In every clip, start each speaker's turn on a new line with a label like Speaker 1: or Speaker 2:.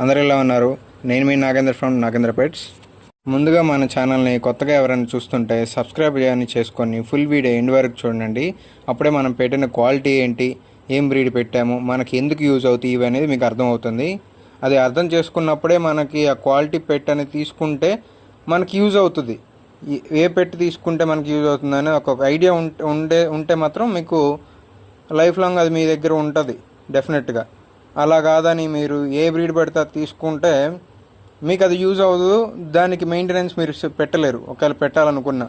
Speaker 1: అందరూ ఎలా ఉన్నారు? నేను మీ నాగేంద్ర ఫ్రమ్ నాగేంద్ర పెట్స్. ముందుగా మన ఛానల్ని కొత్తగా ఎవరైనా చూస్తుంటే సబ్స్క్రైబ్ చేసుకొని ఫుల్ వీడియో ఎండ్ వరకు చూడండి. అప్పుడే మనం పెట్టిన క్వాలిటీ ఏంటి, ఏం బ్రీడ్ పెట్టాము, మనకి ఎందుకు యూజ్ అవుతాయి ఇవి అనేది మీకు అర్థమవుతుంది. అది అర్థం చేసుకున్నప్పుడే మనకి ఆ క్వాలిటీ పెట్ అనేది తీసుకుంటే మనకి యూజ్ అవుతుంది. ఏ పెట్టి తీసుకుంటే మనకి యూజ్ అవుతుందని ఒక ఐడియా ఉంటే మాత్రం మీకు లైఫ్ లాంగ్ అది మీ దగ్గర ఉంటుంది డెఫినెట్గా. అలా కాదని మీరు ఏ బ్రీడ్ పడితే తీసుకుంటే మీకు అది యూజ్ అవ్వదు, దానికి మెయింటెనెన్స్ మీరు పెట్టలేరు ఒకవేళ పెట్టాలనుకున్నా.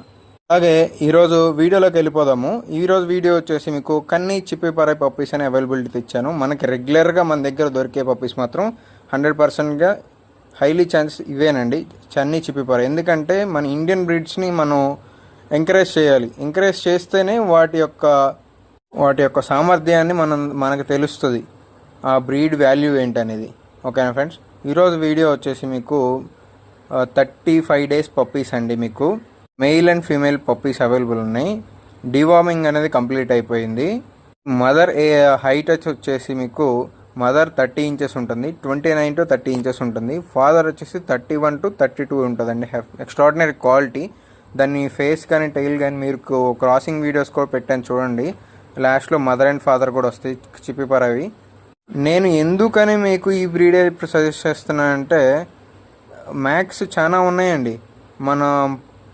Speaker 1: అలాగే ఈరోజు వీడియోలోకి వెళ్ళిపోదాము. ఈరోజు వీడియో వచ్చేసి మీకు కన్నీ చిప్పిపారాయి పప్పీస్ అనే అవైలబిలిటీ తెచ్చాను. మనకి రెగ్యులర్గా మన దగ్గర దొరికే పప్పీస్ మాత్రం 100%గా హైలీ ఛాన్స్ ఇవేనండి, చన్నీ చిప్పిపారాయి. ఎందుకంటే మన ఇండియన్ బ్రీడ్స్ని మనం ఎంకరేజ్ చేయాలి. ఎంకరేజ్ చేస్తేనే వాటి యొక్క సామర్థ్యాన్ని మనకు తెలుస్తుంది, ఆ బ్రీడ్ వాల్యూ ఏంటనేది. ఓకేనా ఫ్రెండ్స్? ఈరోజు వీడియో వచ్చేసి మీకు 35 డేస్ పప్పీస్ అండి. మీకు male and female puppies available ఉన్నాయి. డివార్మింగ్ అనేది కంప్లీట్ అయిపోయింది. మదర్ హైట్ వచ్చేసి మీకు మదర్ 30 ఇంచెస్ ఉంటుంది, 29 to 30 ఇంచెస్ ఉంటుంది. ఫాదర్ వచ్చేసి 31 to 32 ఉంటుందండి. Extraordinary quality. దాన్ని ఫేస్ కానీ టైల్ కానీ మీరు క్రాసింగ్ వీడియోస్ కూడా పెట్టాను చూడండి. లాస్ట్లో మదర్ అండ్ ఫాదర్ కూడా వస్తాయి చిప్పిపారావి. నేను ఎందుకని మీకు ఈ బ్రీడే సజెస్ట్ చేస్తున్నానంటే మ్యాక్స్ చాలా ఉన్నాయండి. మన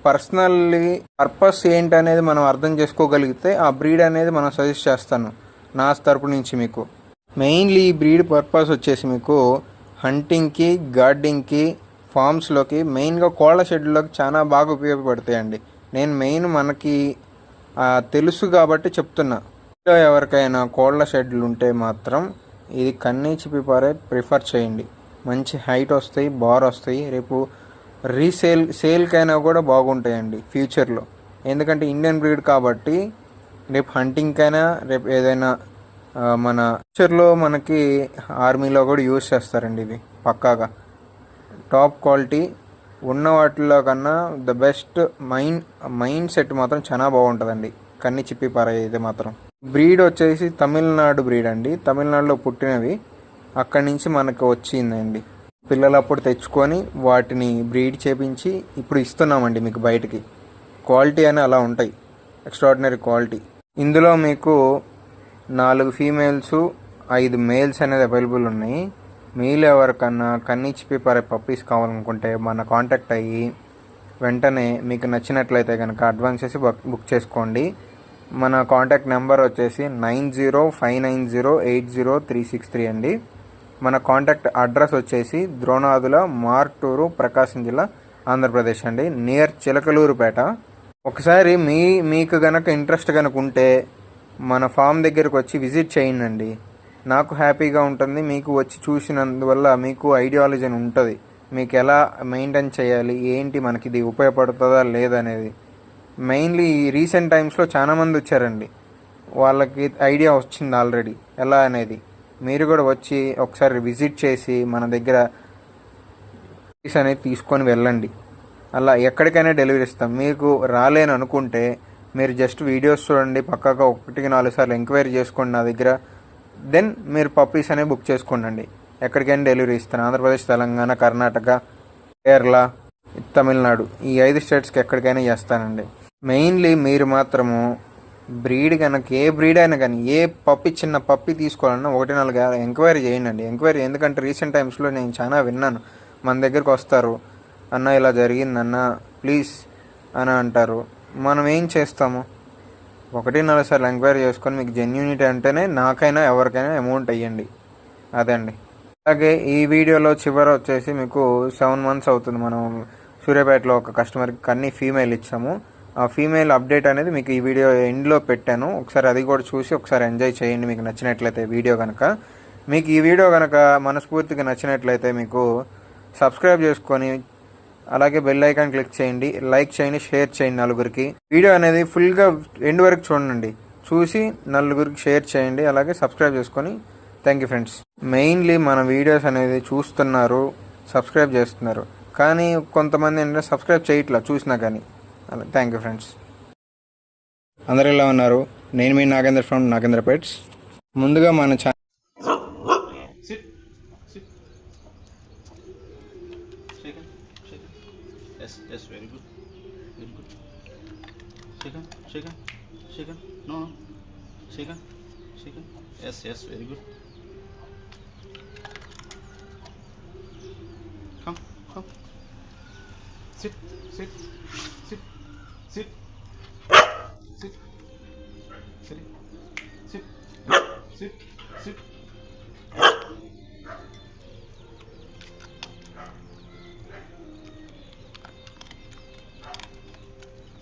Speaker 1: పర్సనల్లీ పర్పస్ ఏంటనేది మనం అర్థం చేసుకోగలిగితే ఆ బ్రీడ్ అనేది మనం సజెస్ట్ చేస్తాను నా తరపు నుంచి మీకు. మెయిన్లీ ఈ బ్రీడ్ పర్పస్ వచ్చేసి మీకు హంటింగ్కి, గార్డింగ్కి, ఫార్మ్స్లోకి, మెయిన్గా కోళ్ళ షెడ్లోకి చాలా బాగా ఉపయోగపడతాయండి. నేను మెయిన్ మనకి తెలుసు కాబట్టి చెప్తున్నా. ఎవరికైనా కోళ్ళ షెడ్లు ఉంటే మాత్రం ఇది కన్నీ చిప్పిపారాయి ప్రిఫర్ చేయండి. మంచి హైట్ వస్తాయి, బార్ వస్తాయి. రేపు సేల్కైనా కూడా బాగుంటాయండి ఫ్యూచర్లో. ఎందుకంటే ఇండియన్ బ్రీడ్ కాబట్టి రేపు హంటింగ్కైనా, రేపు ఏదైనా మన ఫ్యూచర్లో మనకి ఆర్మీలో కూడా యూజ్ చేస్తారండి. ఇవి పక్కాగా టాప్ క్వాలిటీ ఉన్న వాటిలో కన్నా ద బెస్ట్ మైండ్ సెట్ మాత్రం చాలా బాగుంటుందండి కన్నీ చిప్పిపారాయి అయితే మాత్రం. బ్రీడ్ వచ్చేసి తమిళనాడు బ్రీడ్ అండి. తమిళనాడులో పుట్టినవి, అక్కడి నుంచి మనకు వచ్చిందండి. పిల్లలు అప్పుడు తెచ్చుకొని వాటిని బ్రీడ్ చేపించి ఇప్పుడు ఇస్తున్నామండి మీకు బయటికి. క్వాలిటీ అని అలా ఉంటాయి, ఎక్స్ట్రాడినరీ క్వాలిటీ. ఇందులో మీకు 4 ఫీమేల్స్ 5 మేల్స్ అనేది అవైలబుల్ ఉన్నాయి. మీలో ఎవరికన్నా కన్నీ చిప్పిపారాయి పప్పీస్ కావాలనుకుంటే మన కాంటాక్ట్ అయ్యి వెంటనే మీకు నచ్చినట్లయితే కనుక అడ్వాన్స్ చేసి బుక్ చేసుకోండి. మన కాంటాక్ట్ నెంబర్ వచ్చేసి 9059080363 అండి. మన కాంటాక్ట్ అడ్రస్ వచ్చేసి ద్రోణాదుల, మార్టూరు, ప్రకాశం జిల్లా, ఆంధ్రప్రదేశ్ అండి, నియర్ చిలకలూరుపేట. ఒకసారి మీకు గనక ఇంట్రెస్ట్ కనుక ఉంటే మన ఫామ్ దగ్గరకు వచ్చి విజిట్ చేయండి. నాకు హ్యాపీగా ఉంటుంది. మీకు వచ్చి చూసినందువల్ల మీకు ఐడియాలజీ ఉంటుంది, మీకు ఎలా మెయింటైన్ చేయాలి, ఏంటి, మనకి ఇది ఉపయోగపడుతుందా లేదనేది. మెయిన్లీ ఈ రీసెంట్ టైమ్స్లో చాలామంది వచ్చారండి, వాళ్ళకి ఐడియా వచ్చింది ఆల్రెడీ ఎలా అనేది. మీరు కూడా వచ్చి ఒకసారి విజిట్ చేసి మన దగ్గర పీస్ అనేది తీసుకొని వెళ్ళండి. అలా ఎక్కడికైనా డెలివరీ ఇస్తాం. మీకు రాలేను అనుకుంటే మీరు జస్ట్ వీడియోస్ చూడండి, పక్కాగా 1-4 సార్లు ఎంక్వైరీ చేసుకోండి నా దగ్గర. దెన్ మీరు పప్పీస్ అనేవి బుక్ చేసుకోండి. ఎక్కడికైనా డెలివరీ ఇస్తాను. ఆంధ్రప్రదేశ్, తెలంగాణ, కర్ణాటక, కేరళ, తమిళనాడు, ఈ 5 స్టేట్స్కి ఎక్కడికైనా చేస్తానండి. మెయిన్లీ మీరు మాత్రము బ్రీడ్ కనుక ఏ బ్రీడ్ అయినా కానీ ఏ పప్పి, చిన్న పప్పి తీసుకోవాలన్నా 1-4 ఎంక్వైరీ చేయండి. ఎంక్వైరీ ఎందుకంటే రీసెంట్ టైమ్స్లో నేను చాలా విన్నాను. మన దగ్గరకు వస్తారు, అన్న ఇలా జరిగిందన్న ప్లీజ్ అని అంటారు. మనం ఏం చేస్తాము, 1-4 సార్లు ఎంక్వైరీ చేసుకొని మీకు జెన్యూనిటీ అంటేనే నాకైనా ఎవరికైనా అమౌంట్ అయ్యండి. అదండి. అలాగే ఈ వీడియోలో చివర వచ్చేసి మీకు 7 months అవుతుంది మనం సూర్యాపేటలో ఒక కస్టమర్కి కన్నీ ఫీమేల్ ఇచ్చాము. ఆ ఫీమేల్ అప్డేట్ అనేది మీకు ఈ వీడియో ఎండ్లో పెట్టాను. ఒకసారి అది కూడా చూసి ఒకసారి ఎంజాయ్ చేయండి మీకు నచ్చినట్లయితే వీడియో కనుక. మీకు ఈ వీడియో కనుక మనస్ఫూర్తిగా నచ్చినట్లయితే మీకు సబ్స్క్రైబ్ చేసుకొని అలాగే బెల్ ఐకాన్ క్లిక్ చేయండి, లైక్ చేయండి, షేర్ చేయండి నలుగురికి. వీడియో అనేది ఫుల్గా ఎండ్ వరకు చూడండి, చూసి నలుగురికి షేర్ చేయండి, అలాగే సబ్స్క్రైబ్ చేసుకొని. Thank you friends. మెయిన్లీ మన వీడియోస్ అనేది చూస్తున్నారు, సబ్స్క్రైబ్ చేస్తున్నారు, కానీ కొంతమంది ఏంటంటే సబ్స్క్రైబ్ చేయట్లా చూసినా కానీ. Thank you friends. అందరూ ఎలా ఉన్నారు? నేను మీ నాగేంద్ర ఫ్రమ్ నాగేంద్ర పెట్స్. ముందుగా మన
Speaker 2: Second, second. Yes, yes, very good. Very good. Second, second, second. No, no. Second, second. Yes, yes, very good. Come, come. Sit, sit, sit, sit, sit, sit, sit, sit, sit.